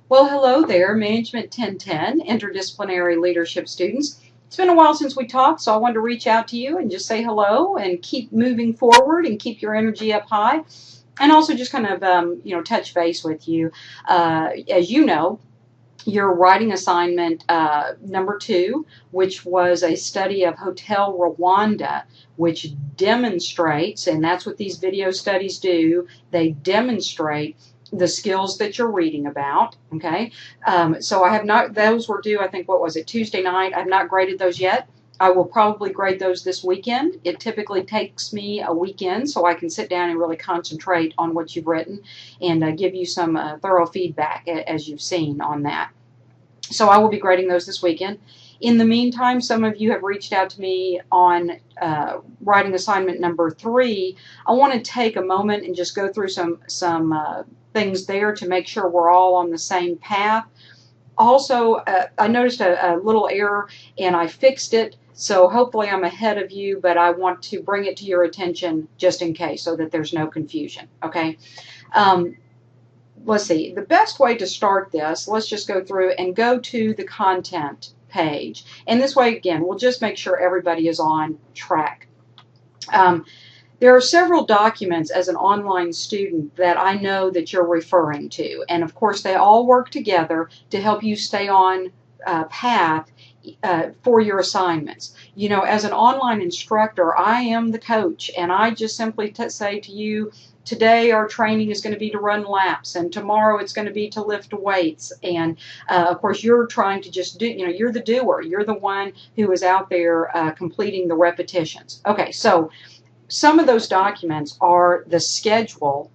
Well, hello there, Management 1010, Interdisciplinary Leadership students. It's been a while since we talked, so I wanted to reach out to you and just say hello and keep moving forward and keep your energy up high. And also just kind of, touch base with you. As you know, your writing assignment number 2, which was a study of Hotel Rwanda, which demonstrates, and that's what these video studies do, they demonstrate the skills that you're reading about, okay? So I have not, those were due, I think, what was it, Tuesday night. I've not graded those yet. I will probably grade those this weekend. It typically takes me a weekend so I can sit down and really concentrate on what you've written and give you some thorough feedback as you've seen on that. So I will be grading those this weekend. In the meantime, some of you have reached out to me on writing assignment number 3. I want to take a moment and just go through some things there to make sure we're all on the same path. Also, I noticed a little error and I fixed it, so hopefully I'm ahead of you, but I want to bring it to your attention just in case so that there's no confusion, okay? Let's see, the best way to start this, let's just go through and go to the content page. And this way, again, we'll just make sure everybody is on track. There are several documents as an online student that I know that you're referring to. And of course, they all work together to help you stay on path for your assignments. You know, as an online instructor, I am the coach, and I just simply say to you, today our training is going to be to run laps, and tomorrow it's going to be to lift weights. And of course, you're trying to just do, you're the doer. You're the one who is out there completing the repetitions. Okay, so some of those documents are the schedule,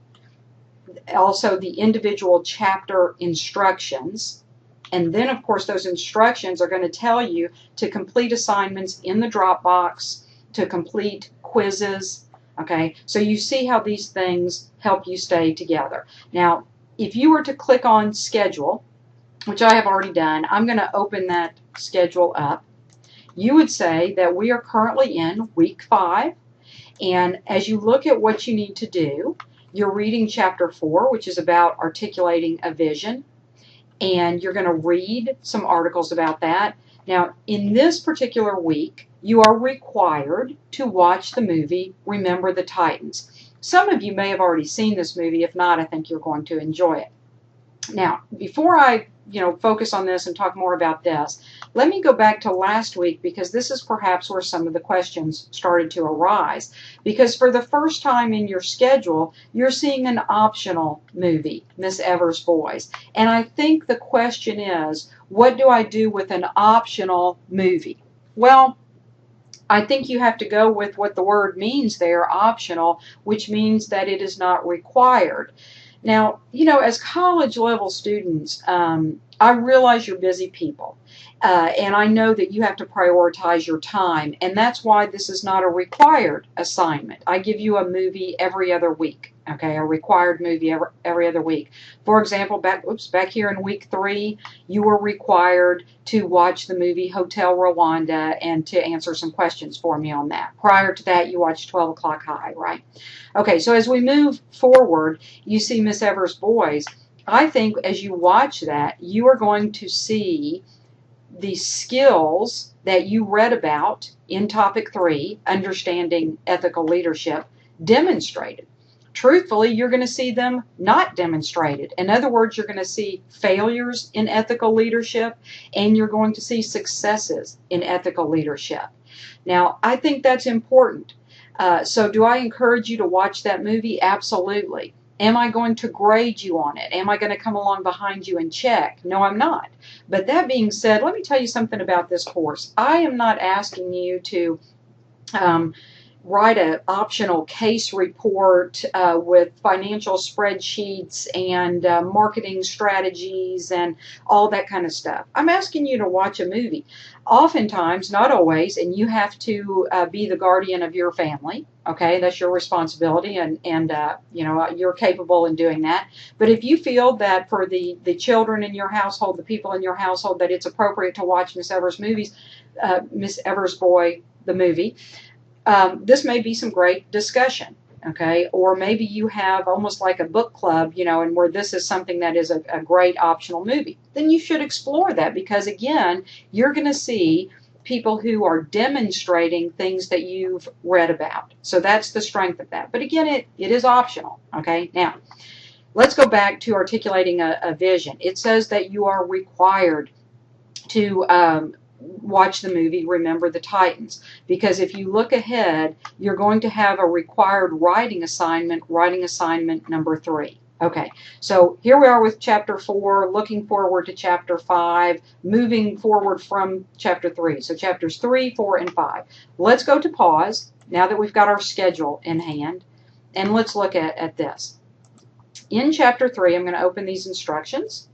also the individual chapter instructions, and then of course those instructions are going to tell you to complete assignments in the Dropbox, to complete quizzes. Okay, so you see how these things help you stay together. Now, if you were to click on schedule, which I have already done, I'm going to open that schedule up. You would say that we are currently in week 5. And as you look at what you need to do, you're reading chapter 4, which is about articulating a vision. And you're going to read some articles about that. Now, in this particular week, you are required to watch the movie Remember the Titans. Some of you may have already seen this movie. If not, I think you're going to enjoy it. Now, before I focus on this and talk more about this, let me go back to last week, because this is perhaps where some of the questions started to arise. Because for the first time in your schedule, you're seeing an optional movie, Miss Evers' Boys. And I think the question is, what do I do with an optional movie? Well, I think you have to go with what the word means there, optional, which means that it is not required. Now, as college-level students, I realize you're busy people, and I know that you have to prioritize your time, and that's why this is not a required assignment. I give you a movie every other week, okay, a required movie every other week. For example, back here in week 3, you were required to watch the movie Hotel Rwanda and to answer some questions for me on that. Prior to that, you watched 12 O'Clock High, right? Okay, so as we move forward, you see Miss Evers' Boys. I think as you watch that, you are going to see the skills that you read about in topic 3, understanding ethical leadership, demonstrated. Truthfully, you're going to see them not demonstrated. In other words, you're going to see failures in ethical leadership, and you're going to see successes in ethical leadership. Now, I think that's important. So do I encourage you to watch that movie? Absolutely. Am I going to grade you on it? Am I going to come along behind you and check? No, I'm not. But that being said, let me tell you something about this course. I am not asking you to write an optional case report with financial spreadsheets and marketing strategies and all that kind of stuff. I'm asking you to watch a movie. Oftentimes, not always, and you have to be the guardian of your family. Okay, that's your responsibility, and you're capable in doing that. But if you feel that for the children in your household, the people in your household, that it's appropriate to watch Miss Evers' movies, Miss Evers' Boy, the movie, this may be some great discussion. okay? Or maybe you have almost like a book club, you know, and where this is something that is a great optional movie. Then you should explore that, because again, you're going to see people who are demonstrating things that you've read about. So that's the strength of that. But again, it is optional, okay? Now, let's go back to articulating a vision. It says that you are required to watch the movie Remember the Titans, because if you look ahead, you're going to have a required writing assignment number 3. Okay, so here we are with chapter 4, looking forward to chapter 5, moving forward from chapter 3. So chapters 3, 4, and 5. Let's go to pause now that we've got our schedule in hand, and let's look at this. In chapter 3, I'm going to open these instructions.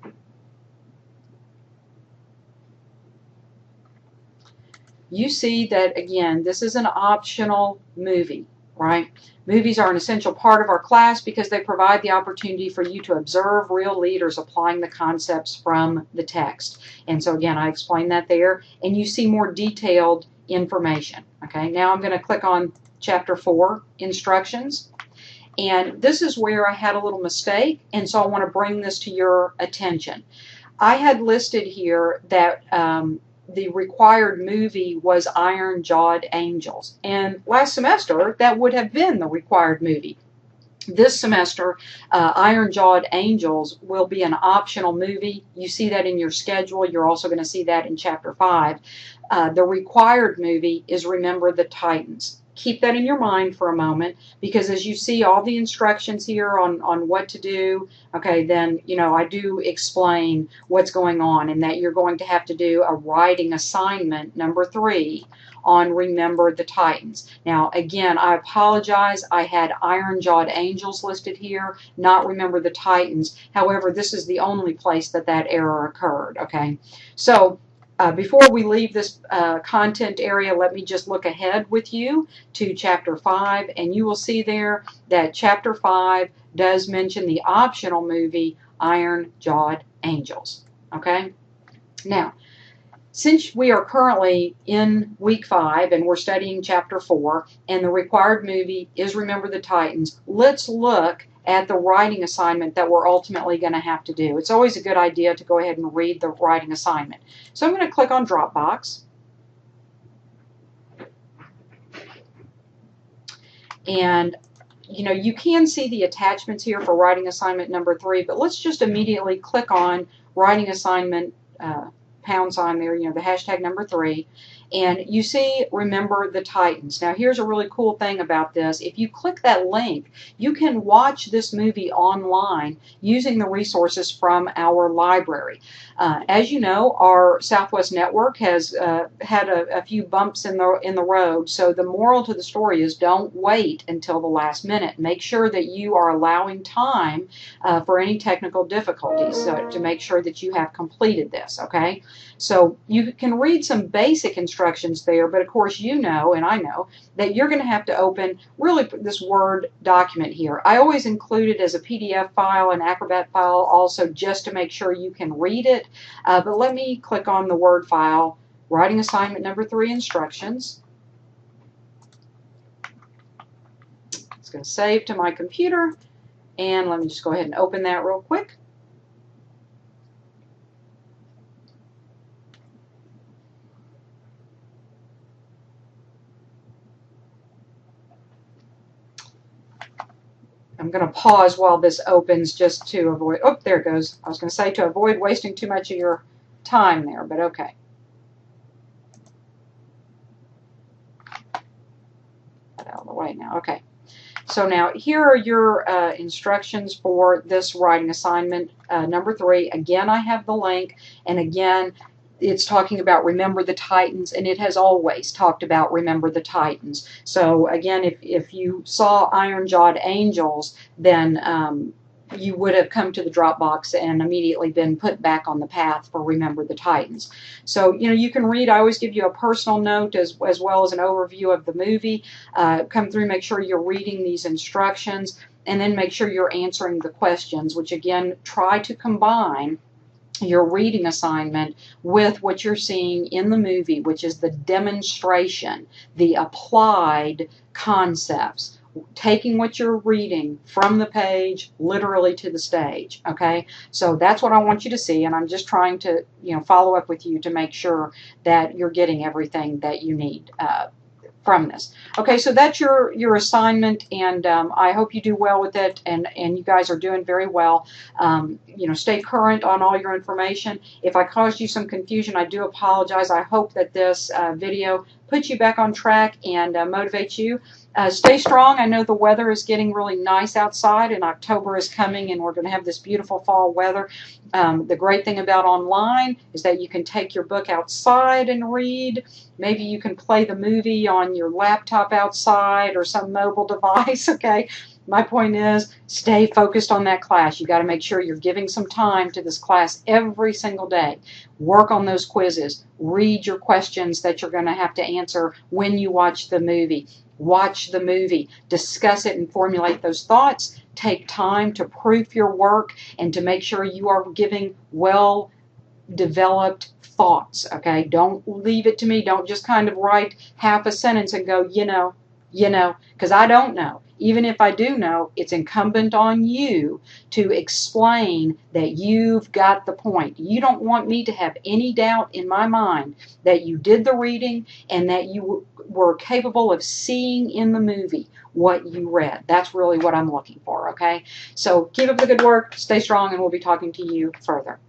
You see that, again, this is an optional movie, right? Movies are an essential part of our class because they provide the opportunity for you to observe real leaders applying the concepts from the text. And so, again, I explained that there, and you see more detailed information. Okay, now I'm going to click on Chapter 4, Instructions. And this is where I had a little mistake, and so I want to bring this to your attention. I had listed here that the required movie was Iron-Jawed Angels. And last semester, that would have been the required movie. This semester, Iron-Jawed Angels will be an optional movie. You see that in your schedule. You're also going to see that in Chapter 5. The required movie is Remember the Titans. Keep that in your mind for a moment, because as you see all the instructions here on what to do, okay, then, you know, I do explain what's going on, and that you're going to have to do a writing assignment number 3 on Remember the Titans. Now, again, I apologize. I had Iron-Jawed Angels listed here, not Remember the Titans. However, this is the only place that error occurred, okay? So, before we leave this content area, let me just look ahead with you to Chapter 5, and you will see there that Chapter 5 does mention the optional movie Iron-Jawed Angels. Okay? Now, since we are currently in week 5 and we're studying Chapter 4, and the required movie is Remember the Titans, let's look at the writing assignment that we're ultimately going to have to do. It's always a good idea to go ahead and read the writing assignment. So I'm going to click on Dropbox. And, you know, you can see the attachments here for writing assignment number 3, but let's just immediately click on writing assignment # there, you know, the hashtag number 3. And you see Remember the Titans. Now, here's a really cool thing about this. If you click that link, you can watch this movie online using the resources from our library. As you know, our Southwest Network has had a few bumps in the road, so the moral to the story is don't wait until the last minute. Make sure that you are allowing time for any technical difficulties to make sure that you have completed this, okay? So you can read some basic instructions there, but of course you know, and I know, that you're going to have to open really this Word document here. I always include it as a PDF file, an Acrobat file also, just to make sure you can read it. But let me click on the Word file, writing assignment number 3, instructions. It's going to save to my computer, and let me just go ahead and open that real quick. I'm going to pause while this opens just to avoid, oh, there it goes. I was going to say to avoid wasting too much of your time there, but okay. Get out of the way now. Okay. So now here are your instructions for this writing assignment number 3. Again, I have the link, and again, it's talking about Remember the Titans, and it has always talked about Remember the Titans. So again, if you saw Iron-Jawed Angels, then you would have come to the Dropbox and immediately been put back on the path for Remember the Titans. So, you know, you can read. I always give you a personal note as well as an overview of the movie. Come through, make sure you're reading these instructions, and then make sure you're answering the questions, which again, try to combine your reading assignment with what you're seeing in the movie, which is the demonstration, the applied concepts, taking what you're reading from the page literally to the stage. Okay, so that's what I want you to see, and I'm just trying to, you know, follow up with you to make sure that you're getting everything that you need from this. Okay, so that's your assignment, and I hope you do well with it, and you guys are doing very well. You know, stay current on all your information. If I caused you some confusion, I do apologize. I hope that this video puts you back on track and motivates you. Stay strong. I know the weather is getting really nice outside, and October is coming, and we're going to have this beautiful fall weather. The great thing about online is that you can take your book outside and read. Maybe you can play the movie on your laptop outside or some mobile device, okay? My point is, stay focused on that class. You got to make sure you're giving some time to this class every single day. Work on those quizzes. Read your questions that you're going to have to answer when you watch the movie. Watch the movie. Discuss it and formulate those thoughts. Take time to proof your work and to make sure you are giving well-developed thoughts, okay? Don't leave it to me. Don't just kind of write half a sentence and go, you know, because I don't know. Even if I do know, it's incumbent on you to explain that you've got the point. You don't want me to have any doubt in my mind that you did the reading and that you were capable of seeing in the movie what you read. That's really what I'm looking for, okay? So keep up the good work, stay strong, and we'll be talking to you further.